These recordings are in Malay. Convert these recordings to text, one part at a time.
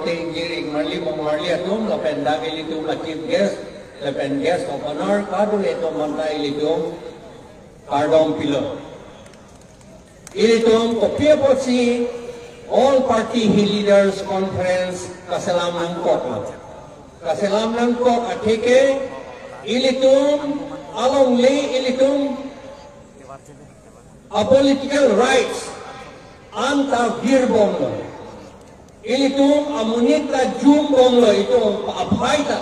ting giring marli mong marli atum lapen dagil itu chief guest lapen guest of honor kadu ito mantai litum kardom pilo ilitum kopia posi all party leaders conference kasalam nangkok atike ilitum along le ilitum a political rights anta girbom lo ilitum amunita jumbom lo itu abhaita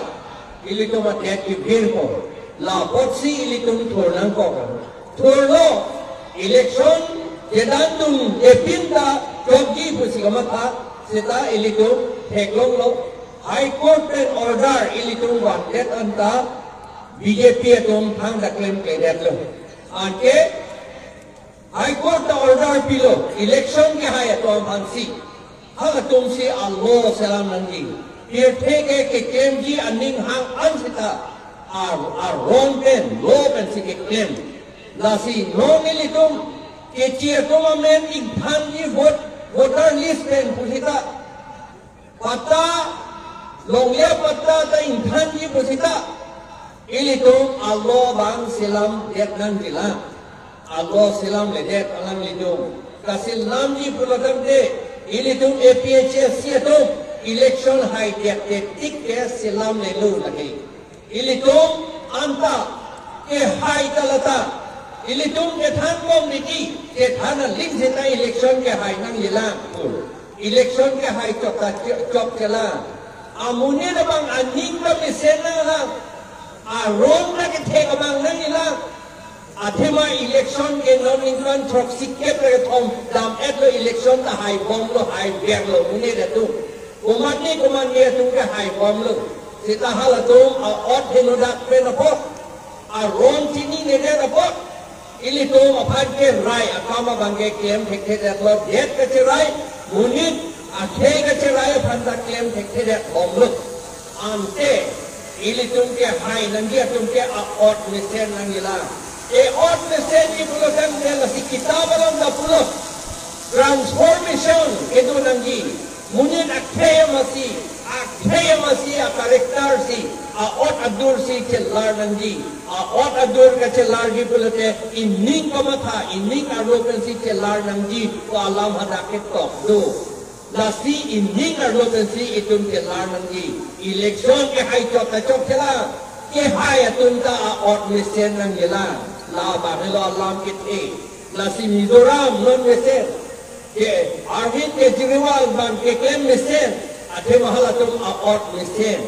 ilitum atek girbom la potsi ilitum thorlo election jedandun epinta jogi pusigamata sita ilitum heklong lo high court and order ilitum wanted anta BJP atum thang daklem kledet lo anke high court order pilo election ke hai atum hansi hang atum si Allah salam nangi here take ke KMG aning hang ansita are wrong pen low pen si ke claim lasi no nilitum ke chi atum amen igthangi voter list pen pusita pata longya pata ta igthangi pusita ilitum Allah bang salam det nang dilang Allah silam ledet alam lidung kasil namji pulatam de ilitum APHS siatum election hai tik ke silam lelu lagi ilitum anta ke hai talata ilitum ke than kom niki ke thana ling jeta election ke hai nang lilang election ke hai chop chala amune na bang aning ka mesena lang arong na ke thek amang nang lilang Athema election ke non-income toxic ke platform dam etlo election ta high bomb lo high bear lo mune da tu kumani tu ke high bomb lo sita hala tu ot heno dak pe na po a ron tini ne da po ili tu apad ke rai akama bange kem thek da lo det ke rai munit a the ke rai phanda kem thek da bomb lo ante ili tu ke high nangi tu ke ot misen nangila और message pulo kan nela si kitab alam da pulo transformation edu nangi munin akhaya masi a character si a ot adur si chelar nangi a ot adur ka chelar gi pulo te inning kamatha inning aropen si chelar nangi ko alam hada ke tok do lasi inning aropen si itun chelar nangi election ke hai chok chela ke hai atun ta a ot mesen nangila la bahelo alam kiti la si Mizoram non mesen ke Arvind Kejriwal ban ke claim mesen ate mahala tum aot mesen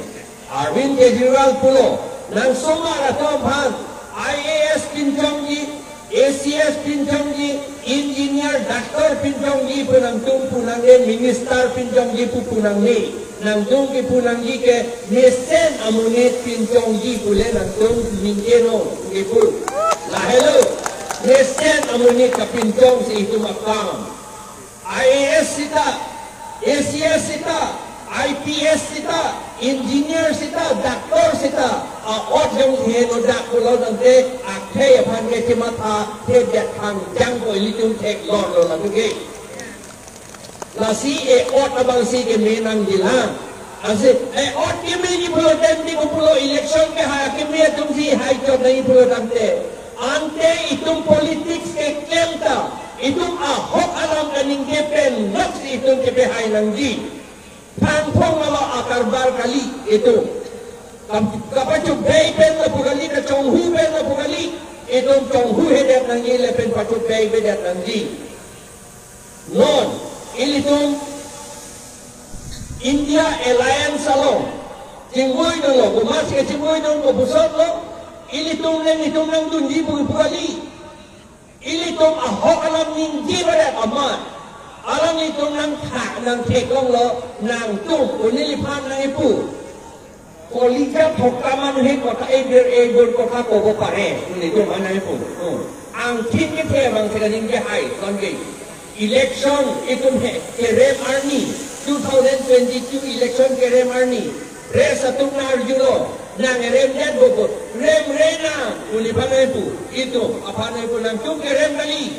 Arvind Kejriwal pulo nang soma ratom bhan IAS pinjongji ACS pinjongji engineer doctor pinjongji punang tum punange minister pinjongji punang ni nang tum ki punangji ke mesen amunit pinjongji pule nang tum mingeno ke pul la hello mesen amunit ka pinjong si itu makam IAS sita ACS sita IPS sita engineer sita doctor sita ot jong heno dakulo dante akhe phan ke chimata the dat khang jang ko litum thek lor lo la ge la si e ot abang si ke menang dilang ase e ot ke me ni pulo dem di pulo election ke ha ke me tum si hai chot nahi pulo dante ante itum politics ke klenta itum ahok alam kaning depen nak si itum ke hai nangji thangthong ala akarbar kali itu kapachu bay pen la pugali ka chonghu pen la pugali itum chonghu hedat nangji le pen pachu bay bedat nangji non ilitum India Alliance along jingboy dong lo bumas ke jingboy dong ko busot lo ilitum nang dunji pugali ilitum ahok alam ningji badat amat alam ilitum nang thak nang thek long lo nang tum unilipan nang ipu kolija thokaman he kota eber kota ko pare unitum nang ipu ang tin ke the bang seganing ke hai songe election itum he kerem army 2022 election kerem army res atum na arjulo nang rem net bobo rem rena uli panai pu itu apa nai pu nang tum kerem kali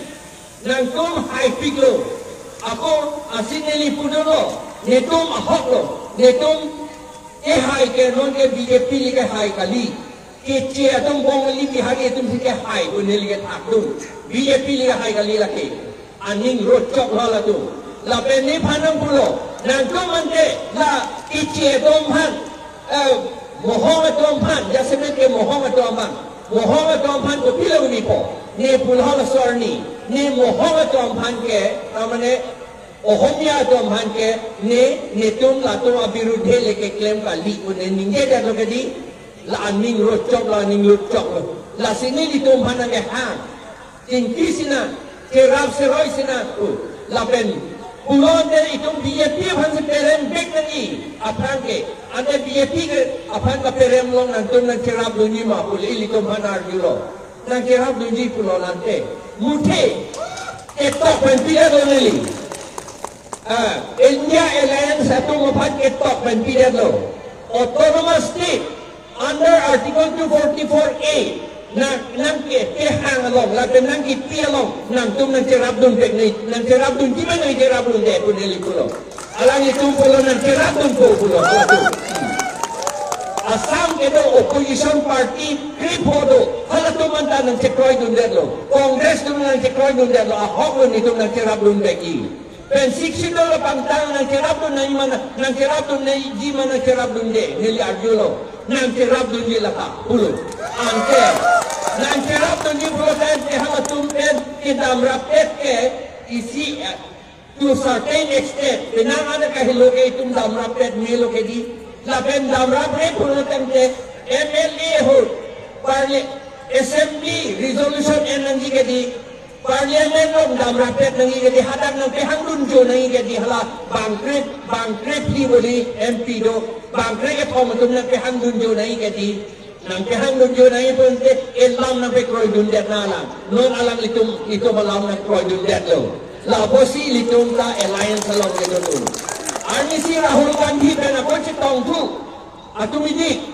nang tum hai piglo ako asineli pudolo netum ahok lo netong hai ke non ke BJP li ke hai kali ke che atong bong li ki hari etum ke hai ko ne li ke takdum BJP li ke hai kali la ke aning rocok la tu la pe ni phanam pulo nang ko mante la ki che dom han mohong dom han ya se ke mohong dom han ko pilo ni po ne pulho la sorni ne mohong dom han ke tamane ohomya dom han ke ne tum la to abirudhe leke claim ka li ko ne ninge da lo ke di la aning rocok la sini li tum han ke ha tingki sina ke rab se roi sina la pen pulon de itum BJP han se perem bek nani aphan ke ande BJP ke aphan ka perem long nan tum nan kerab dunyi ma pul li tum han ar julo nan kerab dunyi pulon ante muthe etok pen pia do neli India Alliance satu membuat ketok dan tidak lo autonomous state under Article 244A nang ke hang along laban nang kipi along nang tum nang cerap dun teknik nang cerap dun di mana cerap dun deh pun eli pulo alang itu pulo nang cerap dun pulo Assam ke do opposition party kripodo hala tu mantan nang cekroi dun deh lo Congress tu nang cekroi dun deh lo ahok lo itu nang cerap dun beki Pensiksi dolo pantang nang cerap dun nang mana nang cerap dun nang ji mana cerap dun deh neli arjulo nang cerap dun ji laka pulo angke nang cerap dun ji pulo kan hala tumpen kita merapet ke isi to certain extent benang ada kahilo ke itum dam rapet melo ke di laben dam rapet pulo tente MLA ho parle assembly resolution enang ji ke di Parliament long dam rapet nangi ke di hadak nang pehang dunjo nangi ke di hala bangkrep li boli MP do bangkrep ke thom tum nang pehang dunjo nangi ke di nang pehang dunjo nangi pun te elam nang pe kroi dun det nala non alang itu malam nang kroi dun det lo la bosi litum ta alliance along ke do ani si Rahul Gandhi pena ko chitong tu atumidi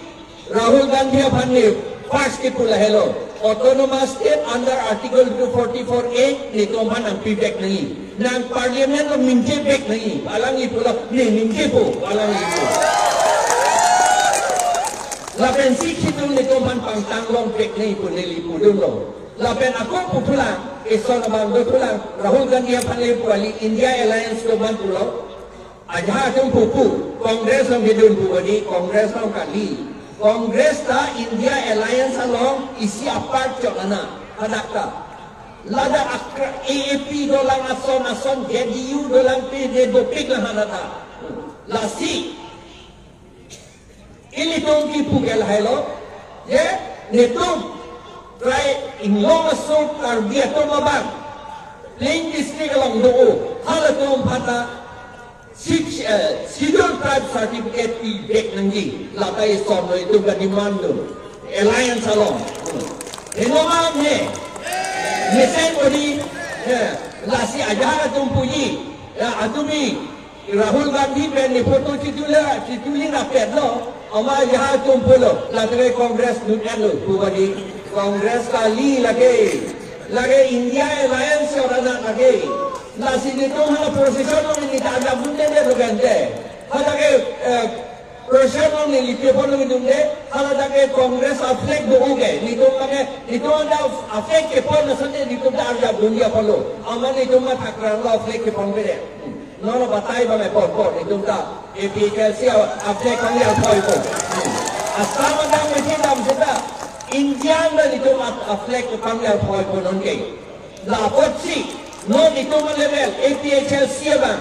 Rahul Gandhi aphanne first ke pula hello autonomous state under Article 244A ni toman ang pibek nangi nang parliament ang minje bek nangi alang ipula ni minje po alang ipo lapen sikitung ni toman pang tanglong bek nangi po nili po dulo lapen ako po tulang iso naman do tulang Rahul Gandhi ang panlip po ali India Alliance toman pulo aja atong pupu Congress ang bidun po di Congress ang kali Congress ta India Alliance along isi apart chokana hadakta lada akra AAP dolang ason JDU dolang PD do pigla hanata lasi ili tong ki pugel hailo ye netum try inglong aso karbi ato mabang plain district along do halatom phata Scheduled Tribe Certificate i-bek nangi latai sono itu ga demand alliance along enoma me mesen odi lasi aja tumpuyi atumi Rahul Gandhi pe ni foto tituli rapet lo ama ya tumpulo latai Congress nun elo budi Congress kali lagi India Alliance orang lagi Nasi ni tu hala prosesyon ni tak ada bunda dia logante. Hala ke prosesyon ni lipi pun ni dunde. Hala ke Congress affect do hoge. Ni tu anda affect ke pun nasante ni tu tak ada dunia pun. Aman ni tu mah takran lo affect ke pun berde. Nono batai ba me pun ni tu tak. APKC affect kami apa itu. Asal mandang macam dam sedap. Indian ni tu affect ke kami apa itu nonke. Lapot si. No itu level APHL siabang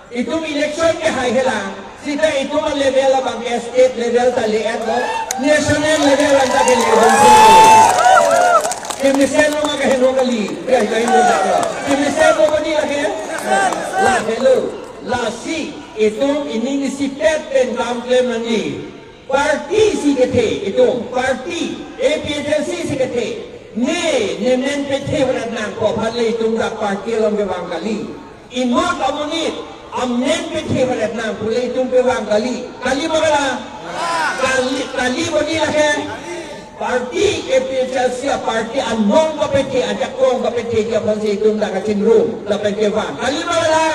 itu election ke hai helang sita itu level abang state level tali lo national level anda ke level kemisal lo maga heno kali ya kain lo dara kemisal lo bani lagi la hello la si itu ini si pet pen kam claim nanti parti si kete itu parti APHL si kete ne men pete berat nang ko phale tungda party long bewang kali imot amunit amnen pete berat nang pule tung bewang kali magala kali bodi lake party APHL party anong ka pete ajak kong ka pete ka pansi tungda ka chinru la pete wang kali magala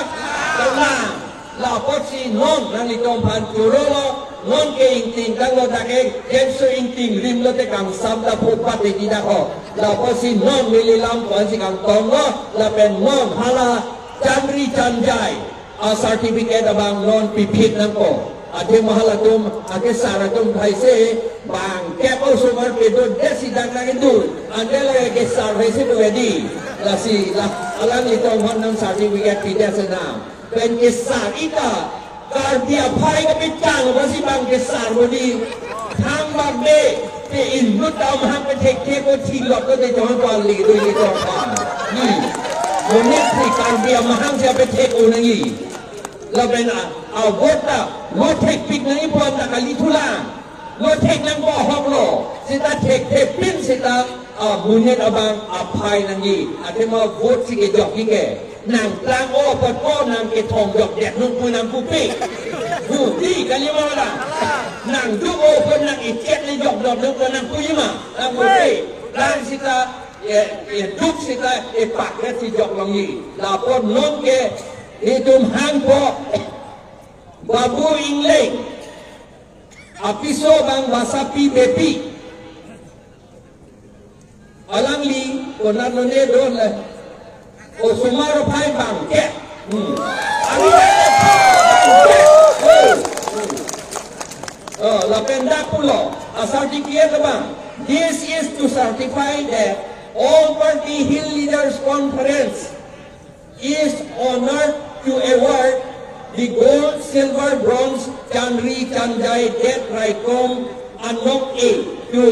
lapot si non nang itong panturolo non ke ingting kang lo take genso ingting rim lo te kang sabda pupat di dako lapot si non mililam kuan si kang tongo lapen non hala Chandri Chanjai a certificate abang non pipit nang ko ate mahalatum ate saratum thaise bang kepo sumar pedo desi dak lagi dul ande lagi ke sar thaise do edi lasi la alang itong honam certificate pida senam ben ke sar ita kardia phai ka pitang wasi bang ke sar bodi thang bag de ke inut tam ham ke thek ke ko thilot ko de jong kwal li do ye jong kwal ni monit si kardia mahang siapa thek unangi laben a vota lo thek pik nang ipon ta kalitulang lo thek nang bo hok lo sita thek thek pin sita bunyet abang apai nangi ate ma vote si ke jok ke nang tlang o pot ko nang ke thong jok dek nung pu nang pu pe hu di kalima la nang du o pot nang iket le jok dok nung nang pu yima nang pu pe lang sita duk sita pak ke si jok longi la pot non ke itum hang po Babu Ingleng apiso bang wasapi bepi alang li konan ne don le o sumaro pai bang ke ali la penda pulo a certificate bang this is to certify that all party hill leaders conference is honored to award the gold, silver, bronze, Chandri Chanjai, Det Raikom, Anok A to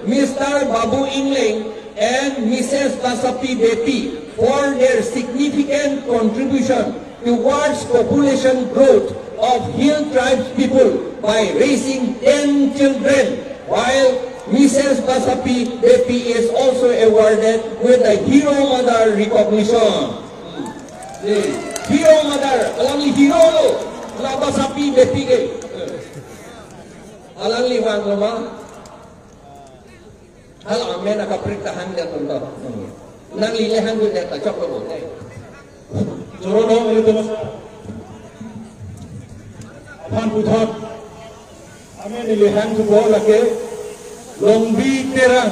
Mr. Babu Ingleng and Mrs. Basapi Bepi for their significant contribution towards population growth of hill tribes people by raising 10 children, while Mrs. Basapi Bepi is also awarded with the Hero Mother recognition. Hero Mother, alang li hero lo, laba sapi bepi ke, alang li wang lama, hal amen akaperitahan dia tuntut, nang lilehan tu dia tak cakap boleh. Jorono itu mas, apan putar, amen lilehan tu boleh lagi, lombi terang,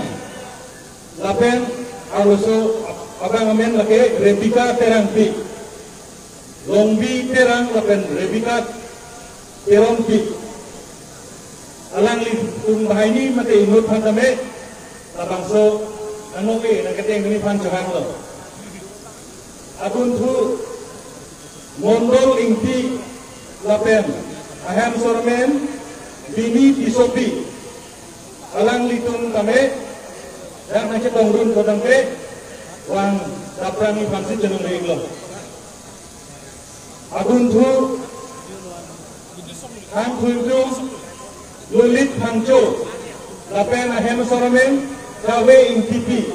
lapen aluso abang amen lagi replika terang pi. Lombi terang lapen rebikat terong pi alang li tung bahai ni mate inut pantame labangso nanoke nakateng ni pan johang lo akun thu mondol ingti lapen aham sormen bini pisopi alang li tung kame dak nakit tongrun kodang pe wang daprangi pansi jenong ring lo Agun thu hang thunju lulit hangjo lapen ahem soromen kawe ing tipi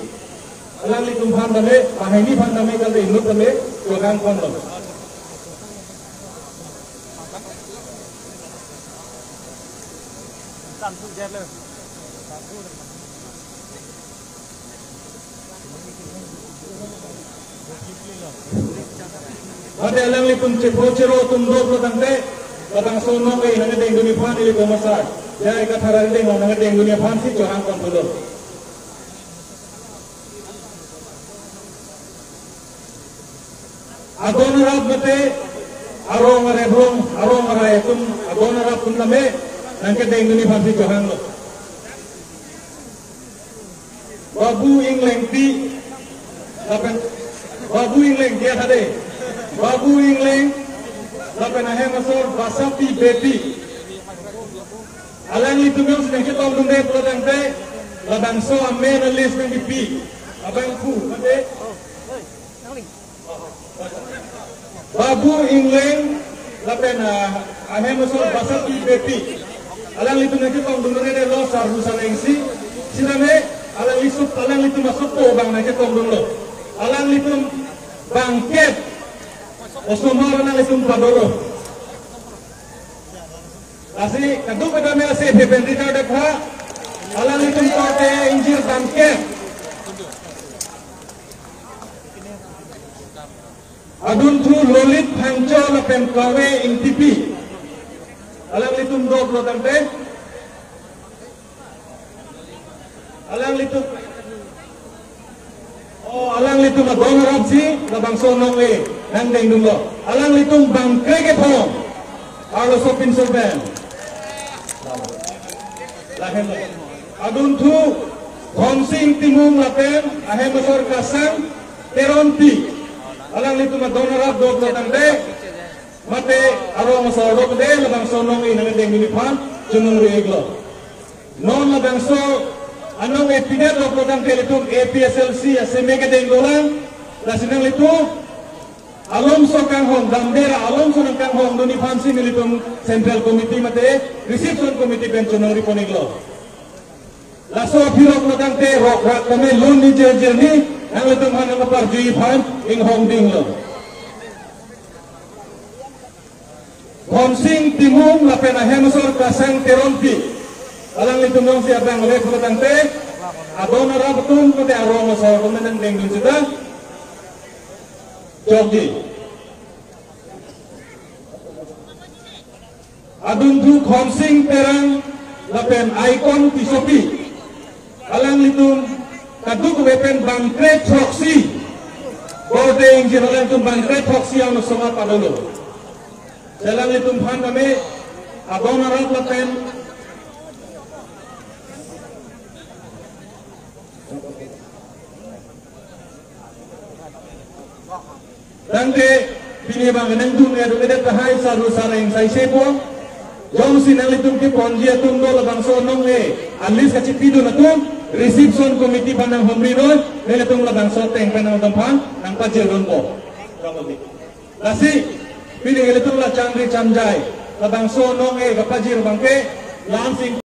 alang litum pandame mahini pandame kalde inut tame jogang kondo santu jale Ada alang litum cero tumdo protante batang sono ke nang deng dunia pan ili komasar ya ikat harar deng nang deng dunia pan si johang kon tulo agon rab mate arong are tum agon rab tum lame nang deng dunia pan si johang lo Babu Ingleng ti lapen Babu Ingleng dia tadi Babu Ingleng lapen ahem asor Basapi Bepi alang itu mel sedang kita lumde pelotang te ladang so amen alis nang pi abang pu ade Babu Ingleng lapen ahem asor Basapi Bepi alang itu nang kita lumde de lo sarusan engsi siname alang itu masuk po bang nang kita lumde alang itu bangket Osumar na lesung padoro. Asi kadu pada mela se bebendita dekha alang litum kote injir bangke. Adun tu lolit hangco la pen kawe ing TV. Alang litum dog lo tante. Alang litum. Oh, alang litum adong rapsi la bang sonong e nang deng dunglo. Alang litum bang kreket hong. Arlo sopin soben. Lahem adun tu khonsing timung lapen ahem besar kasang teronti. Alang litum adong rap dog lo tante. Mate aro masarok de labang sonong e nang deng dunipan junung rieglo. Non labang so anong epinet lo program teletum APSLC asemega denggolan la sinang litu Alonso Kanghong Dambera Alonso ng Kanghong doni fansi militum Central Committee mate Reception Committee pensionary poniglo la so piro program te rok kami lon ni jerni ang litum hanang kapar jui fan ing hong dinglo Konsing timung la pena hemusor kasang teronti alang litum dong siapa yang oleh program te adona rabatum kote aroma sa kumenang dengdun sudah Jogji adun tu khonsing terang lapen icon tisopi alang litum kaduk wepen bangkret proxy boarding jiralan tum bangkret proxy ang nasama padolo alang litum phan kami adona rab lapen Tangke bini bang nengtung ya dumedet tahai saru sareng sai sepo jom sinang litum ki ponji atum do labang sonong le alis kacip pidu natum reception committee panang homrino ne letung labang soteng panang tampan nang pajil ronpo lasi bini letung la cangri camjai labang sonong kapajir bangke lansing